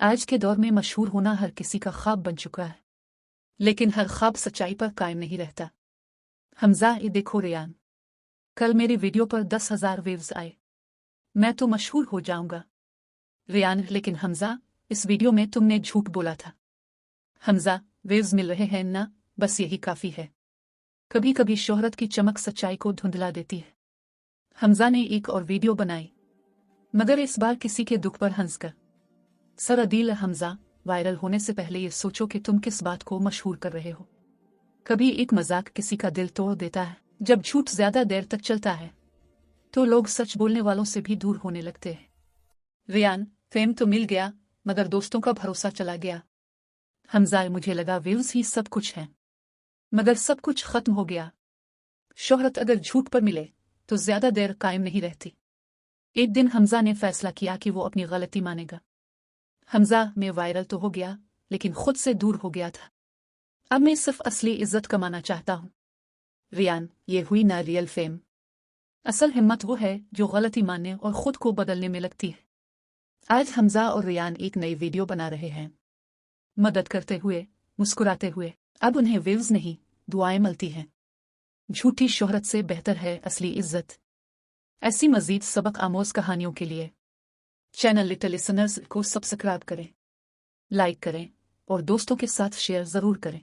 आज के दौर में मशहूर होना हर किसी का ख्वाब बन चुका है, लेकिन हर ख्वाब सच्चाई पर कायम नहीं रहता। हमजा, ये देखो रियान, कल मेरी वीडियो पर 10,000 व्यूज आए, मैं तो मशहूर हो जाऊंगा। रियान, लेकिन हमजा, इस वीडियो में तुमने झूठ बोला था। हमजा, व्यूज मिल रहे हैं ना, बस यही काफी है। कभी कभी शोहरत की चमक सच्चाई को धुंधला देती है। हमजा ने एक और वीडियो बनाई, मगर इस बार किसी के दुख पर हंसकर। सर अदील, हमजा, वायरल होने से पहले ये सोचो कि तुम किस बात को मशहूर कर रहे हो। कभी एक मजाक किसी का दिल तोड़ देता है। जब झूठ ज्यादा देर तक चलता है तो लोग सच बोलने वालों से भी दूर होने लगते हैं। रियान, फेम तो मिल गया, मगर दोस्तों का भरोसा चला गया। हमजा, मुझे लगा व्यूज ही सब कुछ है, मगर सब कुछ खत्म हो गया। शोहरत अगर झूठ पर मिले तो ज्यादा देर कायम नहीं रहती। एक दिन हमजा ने फैसला किया कि वो अपनी गलती मानेगा। हमजा, मैं वायरल तो हो गया, लेकिन खुद से दूर हो गया था। अब मैं सिर्फ असली इज्जत कमाना चाहता हूँ। रियान, ये हुई ना रियल फेम। असल हिम्मत वो है जो गलती मानने और खुद को बदलने में लगती है। आज हमजा और रियान एक नई वीडियो बना रहे हैं, मदद करते हुए, मुस्कुराते हुए। अब उन्हें व्यूज नहीं, दुआएं मिलती हैं। झूठी शोहरत से बेहतर है असली इज्जत। ऐसी मजीद सबक आमोज कहानियों के लिए चैनल लिटिल लिसनर्स को सब्सक्राइब करें, लाइक करें और दोस्तों के साथ शेयर जरूर करें।